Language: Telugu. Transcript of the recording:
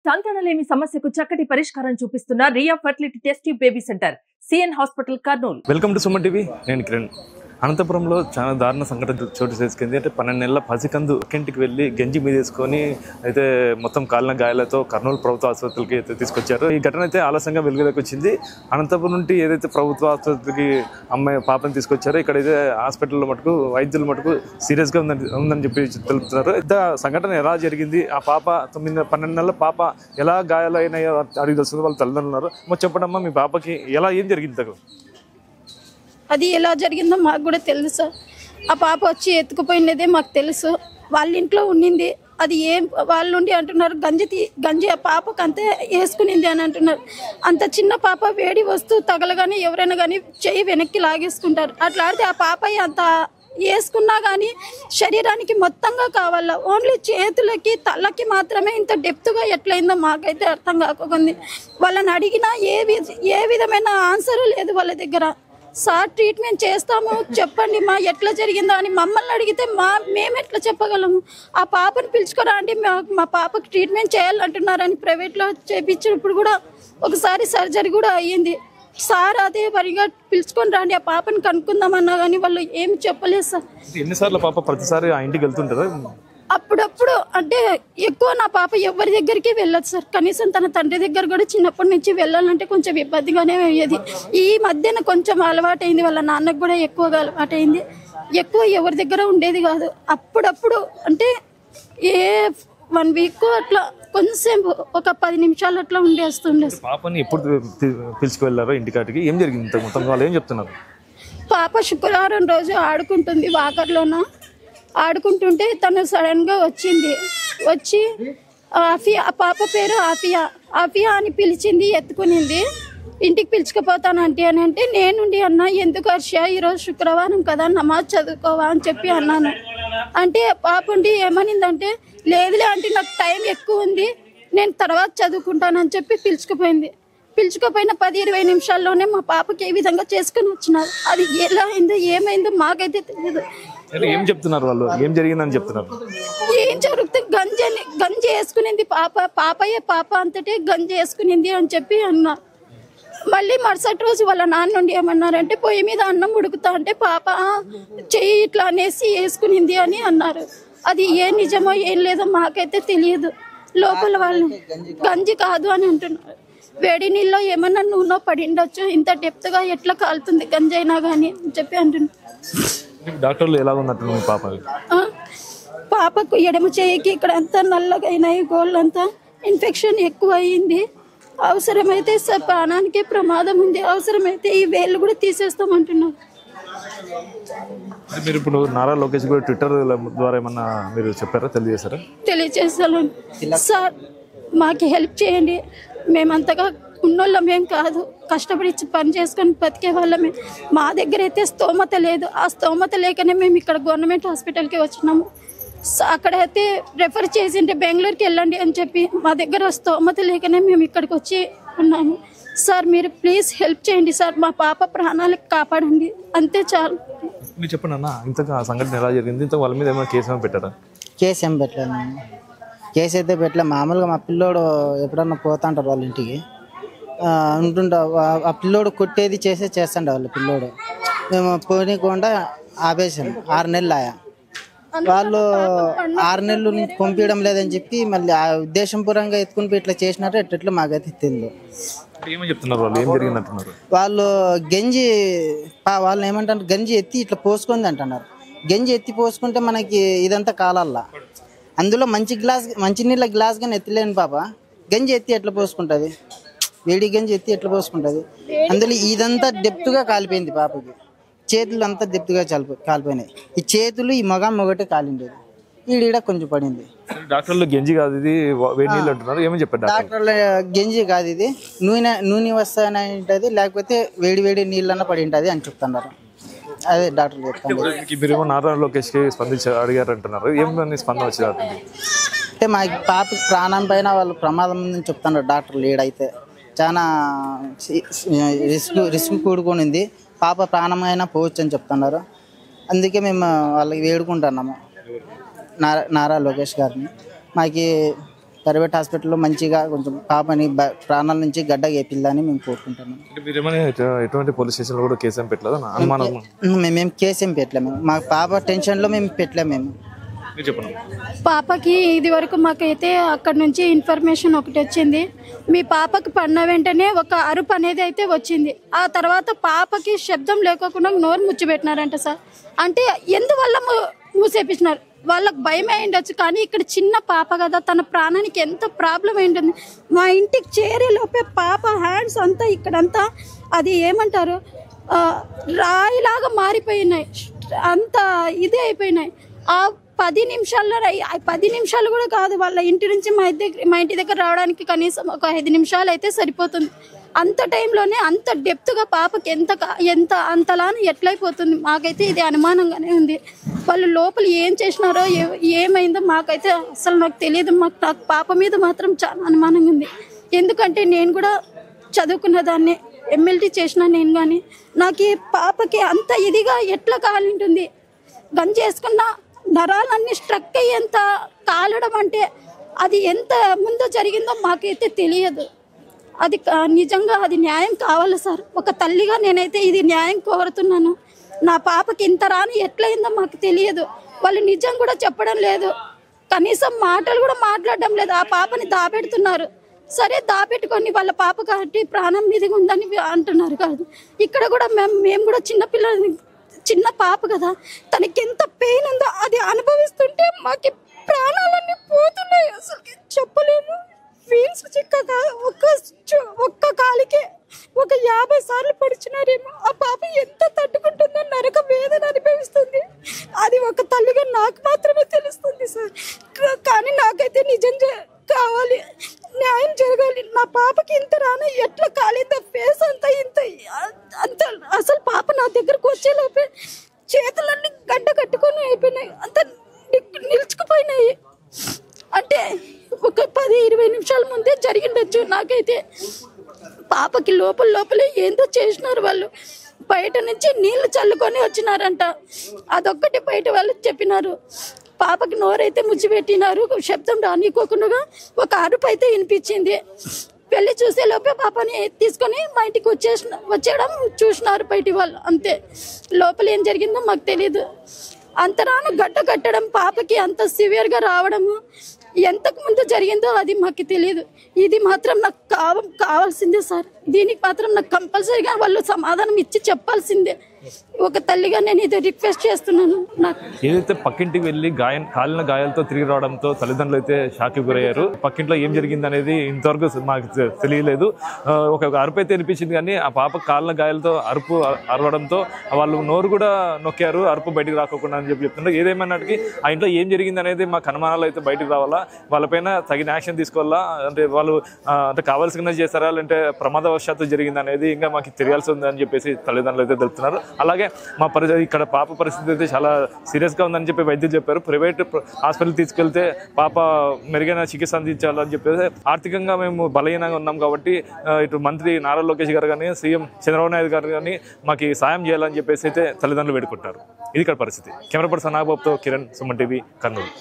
సంతానలేమి సమస్యకు చక్కటి పరిష్కారం చూపిస్తున్న Ria fertility test tube baby centre CN hospital Kurnool. Welcome to Suman TV. నేను కిరణ్. అనంతపురంలో చాలా దారుణ సంఘటన చోటు చేసుకుంది. అంటే 12 నెలల పసికందు ఇంటికి వెళ్ళి గంజి మీద వేసుకొని అయితే మొత్తం కాలిన గాయాలతో కర్నూలు ప్రభుత్వ ఆసుపత్రికి అయితే తీసుకొచ్చారు. ఈ ఘటన అయితే ఆలస్యంగా వెలుగులోకి వచ్చింది. అనంతపురం నుండి ఏదైతే ప్రభుత్వ ఆసుపత్రికి అమ్మాయి పాపని తీసుకొచ్చారో ఇక్కడైతే హాస్పిటల్లో మటుకు వైద్యులు మటుకు సీరియస్గా ఉందని చెప్పి తెలుపుతున్నారు. ఇంత సంఘటన ఎలా జరిగింది, ఆ పాప 12 నెలల పాప ఎలా గాయాలైనాయో అడిగి తెలుస్తుంది. వాళ్ళు తల్లిదండ్రులు మరి చెప్పడమ్మా, మీ పాపకి ఏం జరిగింది? అది ఎలా జరిగిందో మాకు కూడా తెలుసు సార్. ఆ పాప వచ్చి ఎత్తుకుపోయినదే మాకు తెలుసు. వాళ్ళ ఇంట్లో ఉండింది. అది ఏం వాళ్ళు ఉండి అంటున్నారు గంజి ఆ పాపకు అంతే వేసుకునింది అని అంటున్నారు. అంత చిన్న పాప వేడి వస్తువు తగలగానే ఎవరైనా కానీ చెయ్యి వెనక్కి లాగేసుకుంటారు. అట్లా ఆడితే ఆ పాప అంత వేసుకున్నా కానీ శరీరానికి మొత్తంగా కావాలా, ఓన్లీ చేతులకి తలకి మాత్రమే ఇంత డెప్త్గా ఎట్లయిందో మాకైతే అర్థం కాకుంది. వాళ్ళని అడిగినా ఏ విధమైన ఆన్సరు లేదు వాళ్ళ దగ్గర. సార్ ట్రీట్మెంట్ చేస్తాము చెప్పండి మా ఎట్లా జరిగిందో అని మమ్మల్ని అడిగితే మేము ఎట్లా చెప్పగలము? ఆ పాపను పిలుచుకోరా అండి, మా పాపకి ట్రీట్మెంట్ చేయాలంటున్నారని ప్రైవేట్లో చేయించినప్పుడు కూడా ఒకసారి సర్జరీ కూడా అయ్యింది. సార్ అదే పరిగా పిలుచుకొని రండి ఆ పాపని కనుక్కుందామన్నా కానీ వాళ్ళు ఏమి చెప్పలేదు సార్. ఎన్నిసార్లు పాప ప్రతిసారి ఆ ఇంటికి వెళ్తుంటారా? అప్పుడప్పుడు అంటే ఎక్కువ నా పాప ఎవరి దగ్గరికి వెళ్ళదు సార్. కనీసం తన తండ్రి దగ్గర కూడా చిన్నప్పటి నుంచి వెళ్ళాలంటే కొంచెం ఇబ్బందిగానే అయ్యేది. ఈ మధ్యన కొంచెం అలవాటైంది, వాళ్ళ నాన్నకు కూడా ఎక్కువగా అలవాటైంది. ఎక్కువ ఎవరి దగ్గర ఉండేది కాదు. అప్పుడప్పుడు అంటే 1 వీక్ అట్లా కొంచెం ఒక 10 నిమిషాలు అట్లా ఉండేస్తుండే. పాపని ఎప్పుడు పిలుచుకువెళ్ళారో ఇంటికాటికి? ఏం జరిగింది మొత్తం? వాళ్ళు ఏం చెప్తున్నారు? పాప శుక్రవారం రోజు ఆడుకుంటుంది వాకర్లోన. ఆడుకుంటుంటే తను సడన్గా వచ్చి ఆఫియా, ఆ పాప పేరు ఆఫియా అని పిలిచింది, ఎత్తుకునింది. ఇంటికి పిలుచుకుపోతానంటే అని అంటే నేనుండి అన్నా, ఎందుకు హర్ష ఈరోజు శుక్రవారం కదా నమాజ్ చదువుకోవా అని చెప్పి అన్నాను. అంటే పాప ఉండి ఏమనిందంటే, లేదులే అంటే నాకు టైం ఎక్కువ ఉంది, నేను తర్వాత చదువుకుంటానని చెప్పి పిలుచుకుపోయిన 10-20 నిమిషాల్లోనే మా పాపకి ఏ విధంగా చేసుకుని వచ్చినారు. అది ఎలా అయిందో ఏమైందో మాకైతే తెలియదు. ఏం చెప్తున్నారు వాళ్ళు? ఏం జరిగిందని చెప్తున్నారు? ఏం జరుగుతుంది, గంజి వేసుకునింది పాప అంతటే గంజి వేసుకునింది అని చెప్పి అన్నారు. మళ్ళీ మరుసటి రోజు వాళ్ళ నాన్న నుండి ఏమన్నారంటే, పొయ్యి మీద అన్నం ఉడుకుతా అంటే పాప చెయ్యి ఇట్లా అనేసి వేసుకునింది అని అన్నారు. అది ఏం నిజమో ఏం లేదో మాకైతే తెలియదు. లోపల వాళ్ళు గంజి కాదు అని అంటున్నారు. వేడి నీళ్ళలో ఏమన్నా నూనె పడి ఉండొచ్చు, ఇంత డెప్త్గా ఎట్లా కాలుతుంది గంజి అయినా కానీ అని చెప్పి అంటున్నారు. డాక్టర్లు ఎలా ఉన్నట్టు పాపకు ఎడమ చేయికి ఇక్కడ అంతా నల్లగా అయినాయి, గోళ్ళంతా ఇన్ఫెక్షన్ ఎక్కువ అయ్యింది. అవసరమైతే ప్రాణానికి ప్రమాదం ఉంది, అవసరమైతే ఈ వేళ్ళు కూడా తీసేస్తామంటున్నారు. మీరు ఇప్పుడు నారా లోకేష్ కూడా ట్విట్టర్ ద్వారా ఏమన్నా మీరు చెప్పారా, తెలియజేస్తాను సార్, మాకు హెల్ప్ చేయండి. మేమంతగా ఉన్నోళ్ళమేం కాదు, కష్టపడి పని చేసుకొని బతికే వాళ్ళమే. మా దగ్గర అయితే స్తోమత లేదు. ఆ స్తోమత లేకనే మేము ఇక్కడ గవర్నమెంట్ హాస్పిటల్కి వచ్చినాము. అక్కడైతే రెఫర్ చేసింటే బెంగళూరుకి వెళ్ళండి అని చెప్పి, మా దగ్గర స్తోమత లేకనే మేము ఇక్కడికి వచ్చి ఉన్నాము. సార్ మీరు ప్లీజ్ హెల్ప్ చేయండి సార్, మా పాప ప్రాణాలకు కాపాడండి, అంతే చాలు. మీరు చెప్పండి అన్న, ఇంతగా సంఘటన ఎలా జరిగింది? ఇంత వాళ్ళ మీద ఏమైనా కేసు ఏమైనా పెట్టారా? కేసు ఏం పెట్టలేదు. కేసు అయితే పెట్టలే. మామూలుగా మా పిల్లోడు ఎప్పుడన్నా పోతుంటారు వాళ్ళ ఇంటికి, ఉంటుంటా ఆ పిల్లోడు కొట్టేది చేస్తాండే వాళ్ళ పిల్లోడు. మేము పోనీకుండా ఆపేసాము. 6 నెలలు ఆయా. వాళ్ళు 6 నెలలు పంపించడం లేదని చెప్పి మళ్ళీ ఆ ఉద్దేశంపూర్వంగా ఎత్తుకుని ఇట్లా చేసినారు. ఎట్లా మాకైతే తెలియదు. వాళ్ళు గంజి వాళ్ళని ఏమంటారు, గంజి ఎత్తి ఇట్లా పోసుకుంది అంటున్నారు. గంజి ఎత్తి పోసుకుంటే మనకి ఇదంతా కాలల్లా, అందులో మంచినీళ్ళ గ్లాస్ కానీ ఎత్తిలేని పాప గంజి ఎత్తి ఎట్లా పోసుకుంటుంది? వేడి గంజి ఎత్తి ఎట్లా పోసుకుంటుంది? అందులో ఇదంతా డెప్త్గా కాలిపోయింది పాపకి. చేతులు అంతా డెప్త్గా కాలిపోయినాయి. ఈ చేతులు ఈ మొగటే కాలిండేది. ఈడ కొంచెం పడింది. డాక్టర్లు గంజి కాదు ఇది వేడి నీళ్ళు అంటున్నారు. ఏమని చెప్పారు డాక్టర్లు? గంజి కాదు ఇది, నూనె వస్తాయని ఉంటుంది, లేకపోతే వేడి నీళ్ళన్నా పడి ఉంటుంది అని చెప్తున్నారు. అదే డాక్టర్లు చెప్తాను. మీరు నారా లోకేష్కి స్పందించి అడిగారు అంటున్నారు. ఏమని స్పందన వచ్చేది? అంటే మా పాపకి ప్రాణం పైన వాళ్ళు ప్రమాదం ఉందని చెప్తున్నారు డాక్టర్లు. ఈడైతే చాలా రిస్క్ కూడుకునింది, పాప ప్రాణమైనా పోవచ్చు అని చెప్తున్నారు. అందుకే మేము వాళ్ళకి వేడుకుంటున్నాము నారా లోకేష్ గారిని. మాకు ప్రైవేట్ హాస్పిటల్లో మంచిగా కొంచెం పాపని ప్రాణాల నుంచి గడ్డ గేపిల్లని మేము కోరుకుంటున్నాం. ఎటువంటి పోలీస్ స్టేషన్లో కూడా కేసు ఏం పెట్టలేదు అనుమానం? మేము కేసు ఏం పెట్టలేము, మా పాప టెన్షన్లో మేము పెట్టలేము. మేము పాపకి ఇది వరకు మాకైతే అక్కడ నుంచి ఇన్ఫర్మేషన్ ఒకటి వచ్చింది, మీ పాపకి పడిన వెంటనే ఒక అరుపు అనేది అయితే వచ్చింది. ఆ తర్వాత పాపకి శబ్దం లేకోకుండా నోరు ముచ్చిపెట్టినారంట సార్. అంటే ఎందువల్ల మూసేపించినారు, వాళ్ళకి భయమే ఉండొచ్చు, కానీ ఇక్కడ చిన్న పాప కదా, తన ప్రాణానికి ఎంత ప్రాబ్లం ఉంటుంది. మా ఇంటికి చేరేలోపే పాప హ్యాండ్స్ అంతా ఇక్కడంతా అది ఏమంటారు రాయిలాగా మారిపోయినాయి, అంత ఇదే అయిపోయినాయి. ఆ 10 నిమిషాల్లో 10 నిమిషాలు కూడా కాదు, వాళ్ళ ఇంటి నుంచి మా ఇంటి దగ్గర రావడానికి కనీసం ఒక 5 నిమిషాలు అయితే సరిపోతుంది. అంత టైంలోనే అంత డెప్త్గా పాపకి ఎంత అంతలానే ఎట్లయిపోతుంది. మాకైతే ఇది అనుమానంగానే ఉంది. వాళ్ళు లోపల ఏం చేసినారో ఏమైందో మాకైతే అసలు నాకు తెలియదు. నాకు పాప మీద మాత్రం చాలా అనుమానంగా ఉంది. ఎందుకంటే నేను కూడా చదువుకున్న దాన్ని, ఎమ్మెల్టీ చేసిన నేను, కానీ నాకు ఈ పాపకి అంత ఇదిగా ఎట్లా కాలింటుంది. గంజి వేసుకున్న నరాలన్నీ స్ట్రక్ అయ్యేంత కాలడం అంటే అది ఎంత ముందు జరిగిందో మాకైతే తెలియదు. అది నిజంగా అది న్యాయం కావాలి సార్. ఒక తల్లిగా నేనైతే ఇది న్యాయం కోరుతున్నాను. నా పాపకి ఇంత రాని ఎట్లయిందో మాకు తెలియదు. వాళ్ళు నిజం కూడా చెప్పడం లేదు, కనీసం మాటలు కూడా మాట్లాడడం లేదు. ఆ పాపని దాపెడుతున్నారు. సరే దాపెట్టుకొని వాళ్ళ పాప కాబట్టి ప్రాణం మీదగా ఉందని అంటున్నారు కాదు. ఇక్కడ కూడా మేము కూడా చిన్న పాప కదా, తనకి ఎంత పెయిన్ ఉందో అది అనుభవిస్తుంటే మాకు ప్రాణాలన్నీ పోతున్నాయి. అసలు చెప్పలేము. వీల్స్ చిక్కగా ఒక్క కాలికే ఒక 50 సార్లు పొడిచినారేమో. ఆ పాప ఎంత తట్టుకుంటుందో, నరక వేదన అనుభవిస్తుంది. అది ఒక తల్లిగా నాకు మాత్రమే తెలుస్తుంది సార్. కానీ నాకైతే నిజం కావాలి, న్యాయం జరగాలి. నా పాపకి ఇంత రానా ఎట్లా కాలిందో, ఫేస్ అంతా అంత అసలు పాప నా దగ్గరకు వచ్చేలోపే చేతులన్నీ గడ్డ కట్టుకొని అయిపోయినాయి, అంత నిలుచుకుపోయినాయి. అంటే ఒక 10-20 నిమిషాల ముందే జరిగిండొచ్చు. నాకైతే పాపకి లోపలే ఏందో చేసినారు వాళ్ళు. బయట నుంచి నీళ్లు చల్లుకొని వచ్చినారంట, అదొక్కటి బయట వాళ్ళు చెప్పినారు. పాపకి నోరైతే ముచ్చిపెట్టినారు, శబ్దం రానికోకుండా ఒక అరుపు అయితే వినిపించింది. వెళ్ళి చూసే లోపే పాపని తీసుకొని మా ఇంటికి వచ్చేయడం చూసినారు బయటి వాళ్ళు. అంతే, లోపల ఏం జరిగిందో మాకు తెలీదు. అంతరాను గడ్డ కట్టడం, పాపకి అంత సివియర్గా రావడము ఎంతకు ముందు జరిగిందో అది మాకు తెలియదు. ఇది మాత్రం నాకు కావాల్సిందే సార్. దీనికి మాత్రం నాకు కంపల్సరీగా వాళ్ళు సమాధానం ఇచ్చి చెప్పాల్సిందే. ఒక తల్లిగా నేను ఇది రిక్వెస్ట్ చేస్తున్నాను. నాకు ఏదైతే పక్కింటికి వెళ్ళి కాలిన గాయాలతో తిరిగి రావడంతో తల్లిదండ్రులు అయితే షాక్కి గురయ్యారు. పక్కింట్లో ఏం జరిగింది అనేది ఇంతవరకు మాకు తెలియలేదు. ఒక అరుపు అయితే వినిపించింది, కానీ ఆ పాప కాలిన గాయాలతో అరవడంతో వాళ్ళు నోరు కూడా నొక్కారు, అరుపు బయటకు రాకోకుండా అని చెప్తున్నారు. ఏదేమన్నటికీ ఆ ఇంట్లో ఏం జరిగింది అనేది మాకు అనుమానాలు అయితే బయటకు రావాలా, వాళ్ళపైన తగిన యాక్షన్ తీసుకోవాలా, అంటే వాళ్ళు అంటే కావాల్సిన చేస్తారా, లేదంటే ప్రమాదవశాత్తు జరిగింది అనేది ఇంకా మాకు తెలియాల్సి ఉంది అని చెప్పేసి తల్లిదండ్రులు అయితే తెలుపుతున్నారు. అలాగే మా ఇక్కడ పాప పరిస్థితి అయితే చాలా సీరియస్గా ఉందని చెప్పి వైద్యులు చెప్పారు. ప్రైవేట్ హాస్పిటల్ తీసుకెళ్తే పాప మెరుగైన చికిత్స అందించాలని చెప్పేసి ఆర్థికంగా మేము బలహీనంగా ఉన్నాం కాబట్టి ఇటు మంత్రి నారా లోకేష్ గారు కానీ, సీఎం చంద్రబాబు నాయుడు గారు కానీ మాకు సాయం చేయాలని చెప్పేసి అయితే తల్లిదండ్రులు వేడుకుంటారు. ఇది ఇక్కడ పరిస్థితి. కెమెరా పర్సన్ నాగబాబుతో కిరణ్, సుమన్ టీవీ, కర్నూలు.